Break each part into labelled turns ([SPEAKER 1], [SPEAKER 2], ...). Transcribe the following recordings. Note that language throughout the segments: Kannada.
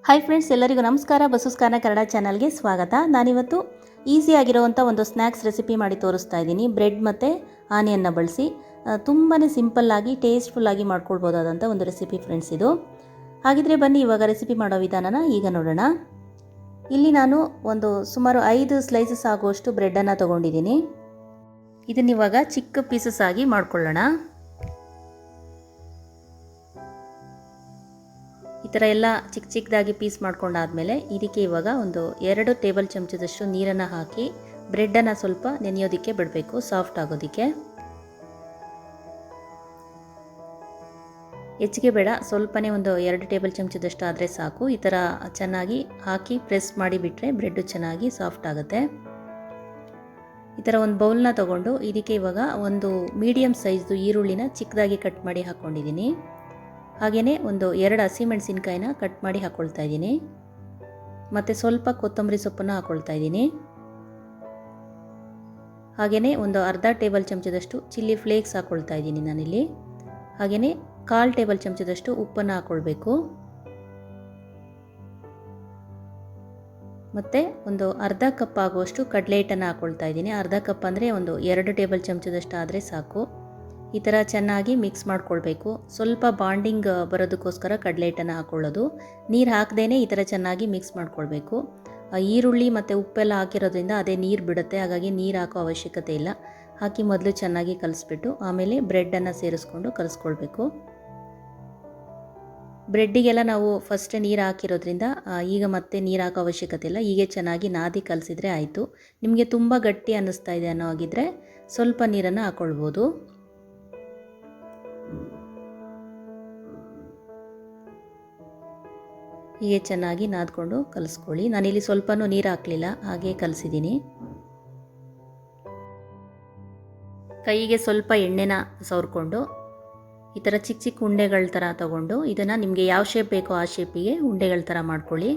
[SPEAKER 1] ಹಾಯ್ ಫ್ರೆಂಡ್ಸ್, ಎಲ್ಲರಿಗೂ ನಮಸ್ಕಾರ. ಬಸುಸ್ಕಾನ ಕನ್ನಡ ಚಾನಲ್ಗೆ ಸ್ವಾಗತ. ನಾನಿವತ್ತು ಈಸಿಯಾಗಿರೋವಂಥ ಒಂದು ಸ್ನ್ಯಾಕ್ಸ್ ರೆಸಿಪಿ ಮಾಡಿ ತೋರಿಸ್ತಾ ಇದ್ದೀನಿ. ಬ್ರೆಡ್ ಮತ್ತು ಆನಿಯನ್ನ ಬಳಸಿ ತುಂಬಾ ಸಿಂಪಲ್ಲಾಗಿ ಟೇಸ್ಟ್ಫುಲ್ಲಾಗಿ ಮಾಡ್ಕೊಳ್ಬೋದಾದಂಥ ಒಂದು ರೆಸಿಪಿ ಫ್ರೆಂಡ್ಸ್ ಇದು. ಹಾಗಿದ್ರೆ ಬನ್ನಿ ಇವಾಗ ರೆಸಿಪಿ ಮಾಡೋ ವಿಧಾನನ ಈಗ ನೋಡೋಣ. ಇಲ್ಲಿ ನಾನು ಸುಮಾರು 5 ಸ್ಲೈಸಸ್ ಆಗುವಷ್ಟು ಬ್ರೆಡ್ಡನ್ನು ತೊಗೊಂಡಿದ್ದೀನಿ. ಇದನ್ನಿವಾಗ ಚಿಕ್ಕ ಪೀಸಸ್ ಆಗಿ ಮಾಡ್ಕೊಳ್ಳೋಣ. ಈ ಥರ ಎಲ್ಲ ಚಿಕ್ಕ ಚಿಕ್ಕದಾಗಿ ಪೀಸ್ ಮಾಡ್ಕೊಂಡಾದಮೇಲೆ ಇದಕ್ಕೆ ಇವಾಗ 2 ಟೇಬಲ್ ಚಮಚದಷ್ಟು ನೀರನ್ನು ಹಾಕಿ ಬ್ರೆಡ್ಡನ್ನು ಸ್ವಲ್ಪ ನೆನೆಯೋದಕ್ಕೆ ಬಿಡಬೇಕು, ಸಾಫ್ಟ್ ಆಗೋದಕ್ಕೆ. ಹೆಚ್ಚಿಗೆ ಬೇಡ, ಸ್ವಲ್ಪನೇ 2 ಟೇಬಲ್ ಚಮಚದಷ್ಟು ಆದರೆ ಸಾಕು. ಈ ಥರ ಚೆನ್ನಾಗಿ ಹಾಕಿ ಪ್ರೆಸ್ ಮಾಡಿ ಬಿಟ್ಟರೆ ಬ್ರೆಡ್ಡು ಚೆನ್ನಾಗಿ ಸಾಫ್ಟ್ ಆಗುತ್ತೆ. ಈ ಥರ ಒಂದು ಬೌಲ್ನ ತೊಗೊಂಡು ಇದಕ್ಕೆ ಇವಾಗ ಮೀಡಿಯಮ್ ಸೈಜ್ದು ಈರುಳ್ಳಿನ ಚಿಕ್ಕದಾಗಿ ಕಟ್ ಮಾಡಿ ಹಾಕ್ಕೊಂಡಿದ್ದೀನಿ. ಹಾಗೆಯೇ 2 ಹಸಿಮೆಣಸಿನ್ಕಾಯಿನ ಕಟ್ ಮಾಡಿ ಹಾಕ್ಕೊಳ್ತಾ ಇದ್ದೀನಿ. ಮತ್ತು ಸ್ವಲ್ಪ ಕೊತ್ತಂಬರಿ ಸೊಪ್ಪನ್ನು ಹಾಕ್ಕೊಳ್ತಾ ಇದ್ದೀನಿ. ಹಾಗೆಯೇ ಅರ್ಧ ಟೇಬಲ್ ಚಮಚದಷ್ಟು ಚಿಲ್ಲಿ ಫ್ಲೇಕ್ಸ್ ಹಾಕ್ಕೊಳ್ತಾ ಇದ್ದೀನಿ ನಾನಿಲ್ಲಿ. ಹಾಗೆಯೇ 1/4 ಟೇಬಲ್ ಚಮಚದಷ್ಟು ಉಪ್ಪನ್ನು ಹಾಕ್ಕೊಳ್ಬೇಕು. ಮತ್ತು ಅರ್ಧ ಕಪ್ ಆಗುವಷ್ಟು ಕಡಲೆ ಹಿಟ್ಟನ್ನು ಹಾಕ್ಕೊಳ್ತಾ ಇದ್ದೀನಿ. ಅರ್ಧ ಕಪ್ ಅಂದರೆ 2 ಟೇಬಲ್ ಚಮಚದಷ್ಟು ಆದರೆ ಸಾಕು. ಈ ಥರ ಚೆನ್ನಾಗಿ ಮಿಕ್ಸ್ ಮಾಡ್ಕೊಳ್ಬೇಕು. ಸ್ವಲ್ಪ ಬಾಂಡಿಂಗ್ ಬರೋದಕ್ಕೋಸ್ಕರ ಕಡಲೆ ಹಿಟ್ಟನ್ನು ಹಾಕ್ಕೊಳ್ಳೋದು. ನೀರು ಹಾಕದೇ ಈ ಥರ ಚೆನ್ನಾಗಿ ಮಿಕ್ಸ್ ಮಾಡ್ಕೊಳ್ಬೇಕು. ಈರುಳ್ಳಿ ಮತ್ತು ಉಪ್ಪೆಲ್ಲ ಹಾಕಿರೋದ್ರಿಂದ ಅದೇ ನೀರು ಬಿಡುತ್ತೆ, ಹಾಗಾಗಿ ನೀರು ಹಾಕೋ ಅವಶ್ಯಕತೆ ಇಲ್ಲ. ಹಾಕಿ ಮೊದಲು ಚೆನ್ನಾಗಿ ಕಲಿಸ್ಬಿಟ್ಟು ಆಮೇಲೆ ಬ್ರೆಡ್ಡನ್ನು ಸೇರಿಸ್ಕೊಂಡು ಕಲಿಸ್ಕೊಳ್ಬೇಕು. ಬ್ರೆಡ್ಡಿಗೆಲ್ಲ ನಾವು ಫಸ್ಟ್ ನೀರು ಹಾಕಿರೋದ್ರಿಂದ ಈಗ ಮತ್ತೆ ನೀರು ಹಾಕೋ ಅವಶ್ಯಕತೆ ಇಲ್ಲ. ಹೀಗೆ ಚೆನ್ನಾಗಿ ನಾದಿ ಕಲಿಸಿದ್ರೆ ಆಯಿತು. ನಿಮಗೆ ತುಂಬ ಗಟ್ಟಿ ಅನ್ನಿಸ್ತಾ ಇದೆ ಅನ್ನೋ ಹಾಗಿದ್ರೆ ಸ್ವಲ್ಪ ನೀರನ್ನು ಹಾಕ್ಕೊಳ್ಬೋದು. ಹೀಗೆ ಚೆನ್ನಾಗಿ ನಾದ್ಕೊಂಡು ಕಲಿಸ್ಕೊಳ್ಳಿ. ನಾನಿಲ್ಲಿ ಸ್ವಲ್ಪನೂ ನೀರು ಹಾಕಲಿಲ್ಲ, ಹಾಗೆ ಕಲಿಸಿದ್ದೀನಿ. ಕೈಗೆ ಸ್ವಲ್ಪ ಎಣ್ಣೆನ ಸವರ್ಕೊಂಡು ಈ ಥರ ಚಿಕ್ಕ ಚಿಕ್ಕ ಉಂಡೆಗಳ ಥರ ತಗೊಂಡು ಇದನ್ನು ನಿಮಗೆ ಯಾವ ಶೇಪ್ ಬೇಕೋ ಆ ಶೇಪಿಗೆ ಉಂಡೆಗಳ ಥರ ಮಾಡ್ಕೊಳ್ಳಿ.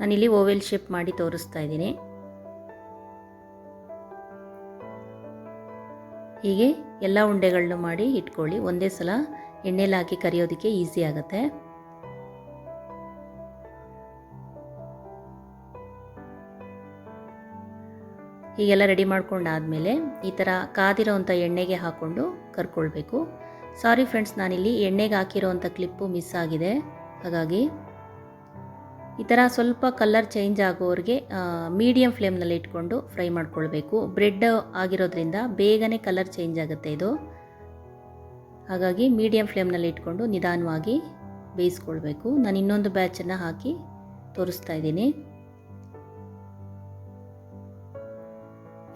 [SPEAKER 1] ನಾನಿಲ್ಲಿ ಓವೆಲ್ ಶೇಪ್ ಮಾಡಿ ತೋರಿಸ್ತಾ ಇದ್ದೀನಿ. ಹೀಗೆ ಎಲ್ಲ ಉಂಡೆಗಳನ್ನೂ ಮಾಡಿ ಇಟ್ಕೊಳ್ಳಿ. ಒಂದೇ ಸಲ ಎಣ್ಣೆಲಿ ಹಾಕಿ ಕರಿಯೋದಕ್ಕೆ ಈಸಿ ಆಗುತ್ತೆ. ಹೀಗೆಲ್ಲ ರೆಡಿ ಮಾಡ್ಕೊಂಡಾದಮೇಲೆ ಈ ಥರ ಕಾದಿರೋವಂಥ ಎಣ್ಣೆಗೆ ಹಾಕ್ಕೊಂಡು ಕರ್ಕೊಳ್ಬೇಕು. ಸಾರಿ ಫ್ರೆಂಡ್ಸ್, ನಾನಿಲ್ಲಿ ಎಣ್ಣೆಗೆ ಹಾಕಿರೋವಂಥ ಕ್ಲಿಪ್ಪು ಮಿಸ್ ಆಗಿದೆ. ಹಾಗಾಗಿ ಈ ಥರ ಸ್ವಲ್ಪ ಕಲರ್ ಚೇಂಜ್ ಆಗೋರಿಗೆ ಮೀಡಿಯಮ್ ಫ್ಲೇಮ್ನಲ್ಲಿ ಇಟ್ಕೊಂಡು ಫ್ರೈ ಮಾಡ್ಕೊಳ್ಬೇಕು. ಬ್ರೆಡ್ ಆಗಿರೋದ್ರಿಂದ ಬೇಗನೆ ಕಲರ್ ಚೇಂಜ್ ಆಗುತ್ತೆ ಇದು. ಹಾಗಾಗಿ ಮೀಡಿಯಮ್ ಫ್ಲೇಮ್ನಲ್ಲಿ ಇಟ್ಕೊಂಡು ನಿಧಾನವಾಗಿ ಬೇಯಿಸ್ಕೊಳ್ಬೇಕು. ನಾನು ಇನ್ನೊಂದು ಬ್ಯಾಚನ್ನು ಹಾಕಿ ತೋರಿಸ್ತಾ ಇದ್ದೀನಿ.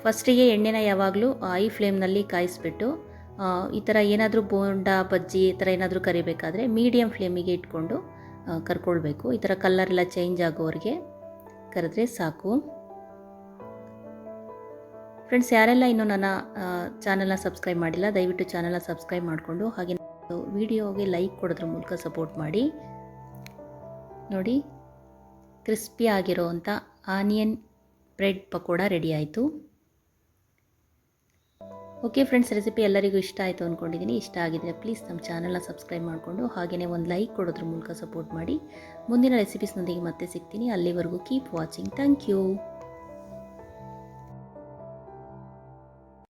[SPEAKER 1] ಫಸ್ಟಿಗೆ ಎಣ್ಣೆನ ಯಾವಾಗಲೂ ಹೈ ಫ್ಲೇಮ್ನಲ್ಲಿ ಕಾಯಿಸ್ಬಿಟ್ಟು ಈ ಥರ ಏನಾದರೂ ಬೋಂಡ ಬಜ್ಜಿ ಈ ಥರ ಏನಾದರೂ ಕರಿಬೇಕಾದ್ರೆ ಮೀಡಿಯಮ್ ಫ್ಲೇಮಿಗೆ ಇಟ್ಕೊಂಡು ಕರ್ಕೊಳ್ಬೇಕು. ಈ ಥರ ಕಲರೆಲ್ಲ ಚೇಂಜ್ ಆಗೋವರೆಗೆ ಕರೆದ್ರೆ ಸಾಕು. ಫ್ರೆಂಡ್ಸ್, ಯಾರೆಲ್ಲ ಇನ್ನೂ ನನ್ನ ಚಾನಲ್ನ ಸಬ್ಸ್ಕ್ರೈಬ್ ಮಾಡಿಲ್ಲ ದಯವಿಟ್ಟು ಚಾನಲ್ನ ಸಬ್ಸ್ಕ್ರೈಬ್ ಮಾಡಿಕೊಂಡು ಹಾಗೆ ವಿಡಿಯೋಗೆ ಲೈಕ್ ಕೊಡೋದ್ರ ಮೂಲಕ ಸಪೋರ್ಟ್ ಮಾಡಿ. ನೋಡಿ, ಕ್ರಿಸ್ಪಿ ಆಗಿರೋವಂಥ ಆನಿಯನ್ ಬ್ರೆಡ್ ಪಕೋಡ ರೆಡಿ ಆಯಿತು. ಓಕೆ ಫ್ರೆಂಡ್ಸ್, ರೆಸಿಪಿ ಎಲ್ಲರಿಗೂ ಇಷ್ಟ ಆಯಿತು ಅಂದ್ಕೊಂಡಿದ್ದೀನಿ. ಇಷ್ಟ ಆಗಿದ್ರೆ ಪ್ಲೀಸ್ ನಮ್ಮ ಚಾನಲ್ನ ಸಬ್ಸ್ಕ್ರೈಬ್ ಮಾಡಿಕೊಂಡು ಹಾಗೆಯೇ ಒಂದು ಲೈಕ್ ಕೊಡೋದ್ರ ಮೂಲಕ ಸಪೋರ್ಟ್ ಮಾಡಿ. ಮುಂದಿನ ರೆಸಿಪೀಸ್ನೊಂದಿಗೆ ಮತ್ತೆ ಸಿಗ್ತೀನಿ. ಅಲ್ಲಿವರೆಗೂ ಕೀಪ್ ವಾಚಿಂಗ್. Thank you.